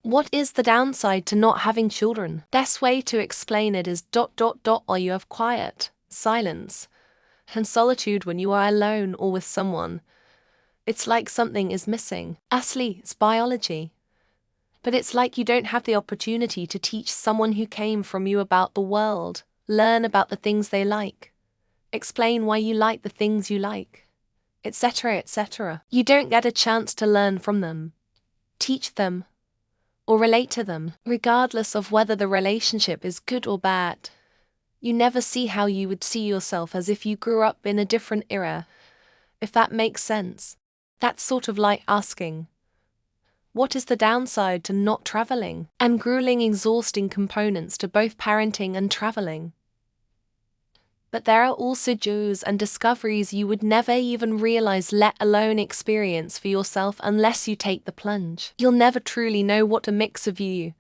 What is the downside to not having children? Best way to explain it is ... While you have quiet, silence, and solitude when you are alone or with someone. It's like something is missing. Asli, it's biology. But it's like you don't have the opportunity to teach someone who came from you about the world, learn about the things they like, explain why you like the things you like, etc., etc. You don't get a chance to learn from them, teach them, or relate to them, regardless of whether the relationship is good or bad. You never see how you would see yourself as if you grew up in a different era, if that makes sense. That's sort of like asking, what is the downside to not traveling? And grueling, exhausting components to both parenting and traveling. But there are also joys and discoveries you would never even realize, let alone experience for yourself, unless you take the plunge. You'll never truly know what a mix of you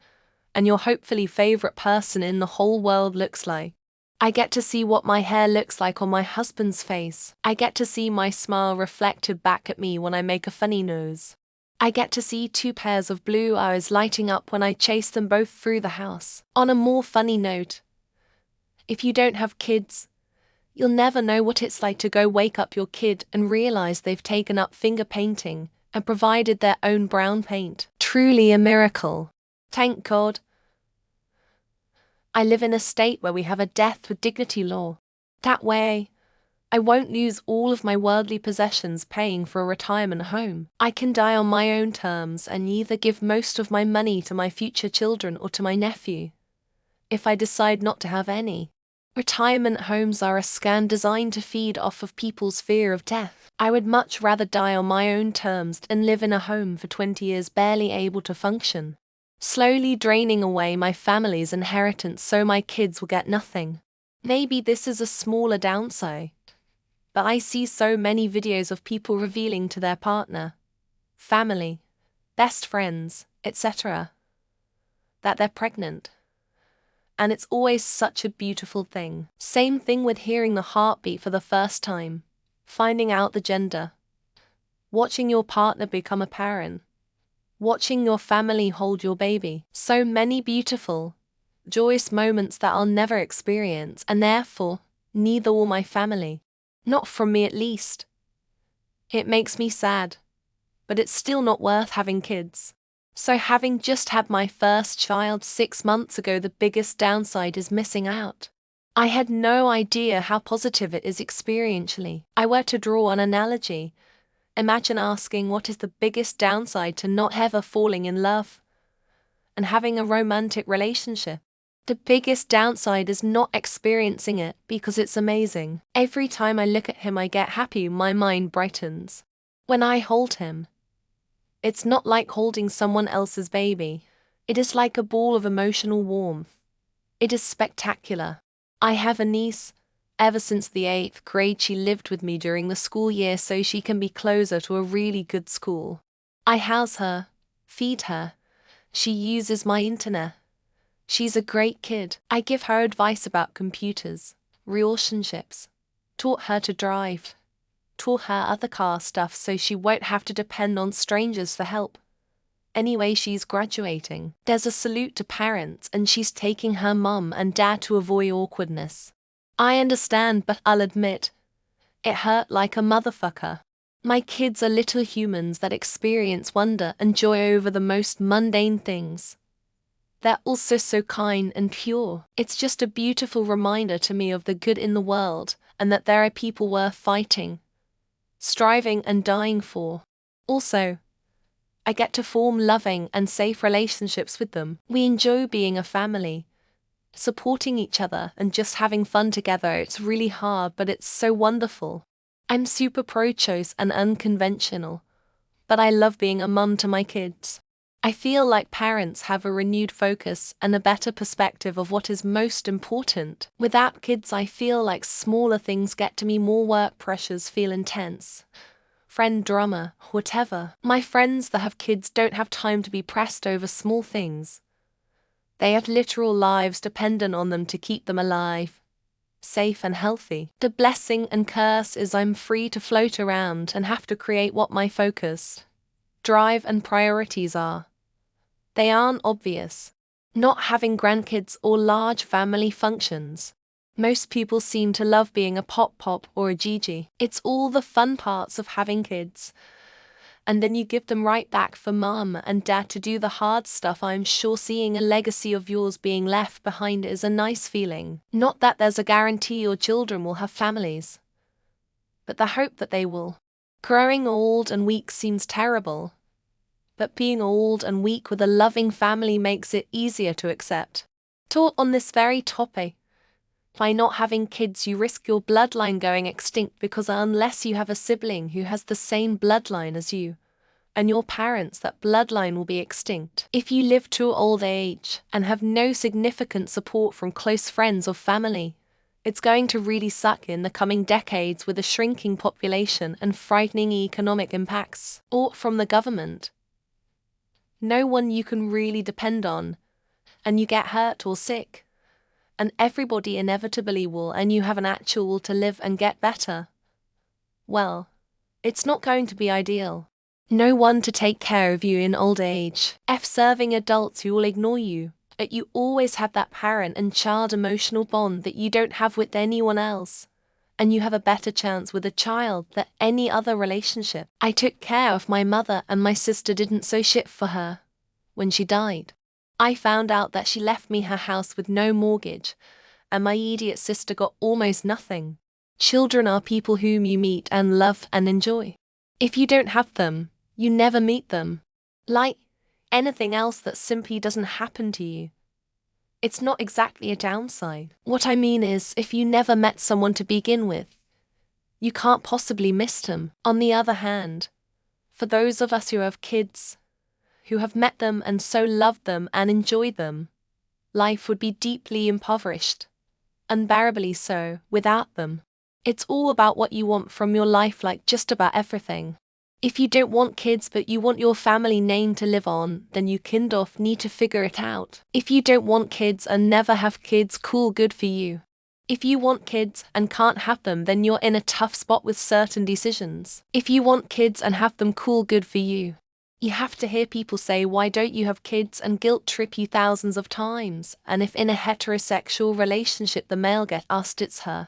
and your hopefully favorite person in the whole world looks like. I get to see what my hair looks like on my husband's face. I get to see my smile reflected back at me when I make a funny nose. I get to see 2 pairs of blue eyes lighting up when I chase them both through the house. On a more funny note, if you don't have kids, you'll never know what it's like to go wake up your kid and realize they've taken up finger painting and provided their own brown paint. Truly a miracle. Thank God. I live in a state where we have a death with dignity law. That way, I won't lose all of my worldly possessions paying for a retirement home. I can die on my own terms and either give most of my money to my future children or to my nephew, if I decide not to have any. Retirement homes are a scam designed to feed off of people's fear of death. I would much rather die on my own terms than live in a home for 20 years barely able to function, slowly draining away my family's inheritance so my kids will get nothing. Maybe this is a smaller downside, but I see so many videos of people revealing to their partner, family, best friends, etc., that they're pregnant. And it's always such a beautiful thing. Same thing with hearing the heartbeat for the first time, finding out the gender, watching your partner become a parent, watching your family hold your baby. So many beautiful, joyous moments that I'll never experience, and therefore, neither will my family. Not from me at least. It makes me sad, but it's still not worth having kids. So having just had my first child 6 months ago, the biggest downside is missing out. I had no idea how positive it is experientially. I were to draw an analogy, imagine asking what is the biggest downside to not ever falling in love and having a romantic relationship. The biggest downside is not experiencing it because it's amazing. Every time I look at him I get happy, my mind brightens. When I hold him, it's not like holding someone else's baby. It is like a ball of emotional warmth. It is spectacular. I have a niece. Ever since the 8th grade she lived with me during the school year so she can be closer to a really good school. I house her, feed her. She uses my internet. She's a great kid. I give her advice about computers, relationships, taught her to drive, taught her other car stuff so she won't have to depend on strangers for help. Anyway, she's graduating. There's a salute to parents and she's taking her mum and dad to avoid awkwardness. I understand, but I'll admit, it hurt like a motherfucker. My kids are little humans that experience wonder and joy over the most mundane things. They're also so kind and pure. It's just a beautiful reminder to me of the good in the world and that there are people worth fighting, striving and dying for. Also, I get to form loving and safe relationships with them. We enjoy being a family, supporting each other and just having fun together. It's really hard, but it's so wonderful. I'm super pro-choice and unconventional, but I love being a mum to my kids. I feel like parents have a renewed focus and a better perspective of what is most important. Without kids, I feel like smaller things get to me, more work pressures feel intense. Friend drama, whatever. My friends that have kids don't have time to be pressed over small things. They have literal lives dependent on them to keep them alive, safe and healthy. The blessing and curse is I'm free to float around and have to create what my focus, drive and priorities are. They aren't obvious. Not having grandkids or large family functions. Most people seem to love being a pop or a Gigi. It's all the fun parts of having kids. And then you give them right back for mum and dad to do the hard stuff. I'm sure seeing a legacy of yours being left behind is a nice feeling. Not that there's a guarantee your children will have families, but the hope that they will. Growing old and weak seems terrible, but being old and weak with a loving family makes it easier to accept. Taught on this very topic, by not having kids you risk your bloodline going extinct, because unless you have a sibling who has the same bloodline as you and your parents, that bloodline will be extinct. If you live to old age and have no significant support from close friends or family, it's going to really suck in the coming decades with a shrinking population and frightening economic impacts. Or from the government. No one you can really depend on, and you get hurt or sick. And everybody inevitably will, and you have an actual will to live and get better. Well, it's not going to be ideal. No one to take care of you in old age. Serving adults who will ignore you. But you always have that parent and child emotional bond that you don't have with anyone else. And you have a better chance with a child than any other relationship. I took care of my mother and my sister didn't so shit for her when she died. I found out that she left me her house with no mortgage, and my idiot sister got almost nothing. Children are people whom you meet and love and enjoy. If you don't have them, you never meet them. Like anything else that simply doesn't happen to you. It's not exactly a downside. What I mean is, if you never met someone to begin with, you can't possibly miss them. On the other hand, for those of us who have kids, who have met them and so loved them and enjoyed them, life would be deeply impoverished, unbearably so, without them. It's all about what you want from your life, like just about everything. If you don't want kids but you want your family name to live on, then you kind of need to figure it out. If you don't want kids and never have kids, cool, good for you. If you want kids and can't have them, then you're in a tough spot with certain decisions. If you want kids and have them, cool, good for you. You have to hear people say, why don't you have kids, and guilt trip you thousands of times. And if in a heterosexual relationship the male gets asked, it's her,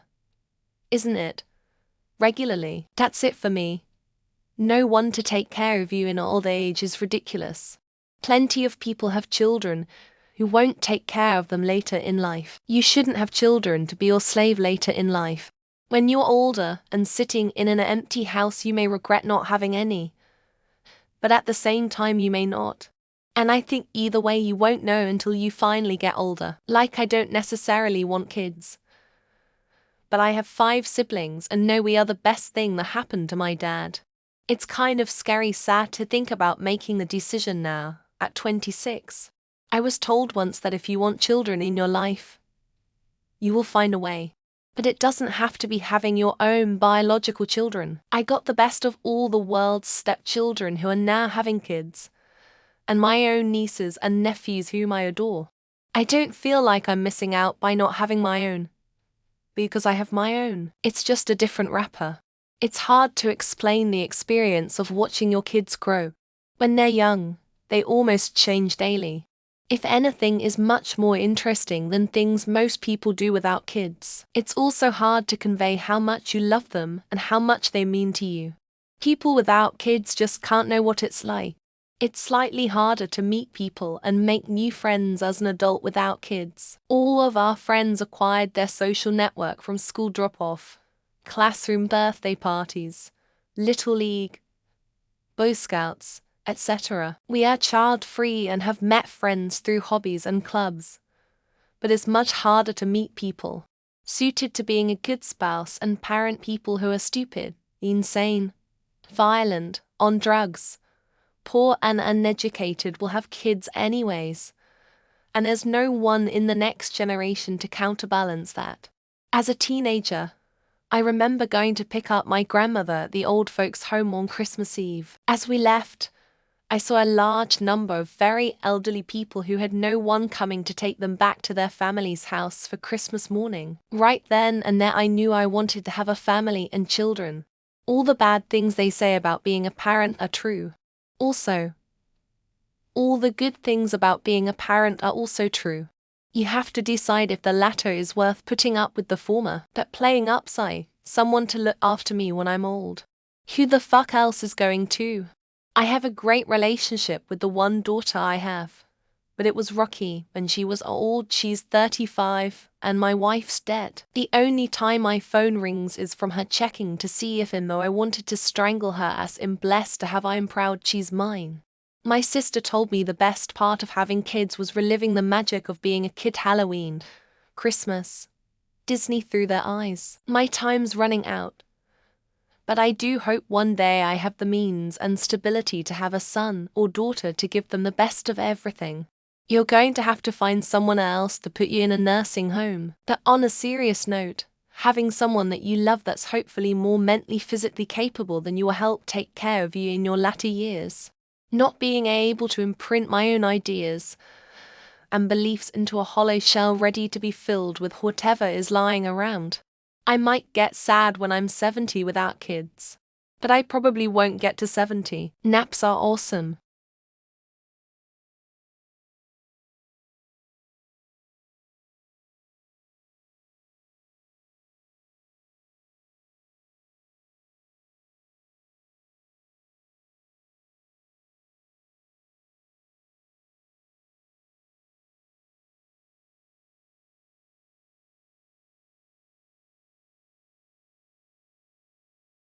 isn't it? Regularly. That's it for me. No one to take care of you in old age is ridiculous. Plenty of people have children who won't take care of them later in life. You shouldn't have children to be your slave later in life. When you're older and sitting in an empty house, you may regret not having any. But at the same time you may not. And I think either way you won't know until you finally get older. Like, I don't necessarily want kids, but I have 5 siblings and know we are the best thing that happened to my dad. It's kind of scary sad to think about making the decision now, at 26. I was told once that if you want children in your life, you will find a way. But it doesn't have to be having your own biological children. I got the best of all the world's stepchildren who are now having kids, and my own nieces and nephews whom I adore. I don't feel like I'm missing out by not having my own, because I have my own. It's just a different wrapper. It's hard to explain the experience of watching your kids grow. When they're young, they almost change daily. If anything is much more interesting than things most people do without kids. It's also hard to convey how much you love them and how much they mean to you. People without kids just can't know what it's like. It's slightly harder to meet people and make new friends as an adult without kids. All of our friends acquired their social network from school drop-off, classroom birthday parties, Little League, Boy Scouts, etc. We are child-free and have met friends through hobbies and clubs. But it's much harder to meet people suited to being a good spouse and parent, people who are stupid, insane, violent, on drugs, poor and uneducated will have kids anyways. And there's no one in the next generation to counterbalance that. As a teenager, I remember going to pick up my grandmother at the old folks' home on Christmas Eve. As we left, I saw a large number of very elderly people who had no one coming to take them back to their family's house for Christmas morning. Right then and there I knew I wanted to have a family and children. All the bad things they say about being a parent are true. Also, all the good things about being a parent are also true. You have to decide if the latter is worth putting up with the former. But playing upside, someone to look after me when I'm old. Who the fuck else is going to? I have a great relationship with the one daughter I have. But it was rocky when she was old. She's 35 and my wife's dead. The only time my phone rings is from her checking to see if though I wanted to strangle her as I'm blessed to have I'm proud she's mine. My sister told me the best part of having kids was reliving the magic of being a kid. Halloween, Christmas, Disney through their eyes. My time's running out. But I do hope one day I have the means and stability to have a son or daughter to give them the best of everything. You're going to have to find someone else to put you in a nursing home. But on a serious note, having someone that you love that's hopefully more mentally, physically capable than you will help take care of you in your latter years. Not being able to imprint my own ideas and beliefs into a hollow shell ready to be filled with whatever is lying around. I might get sad when I'm 70 without kids. But I probably won't get to 70. Naps are awesome.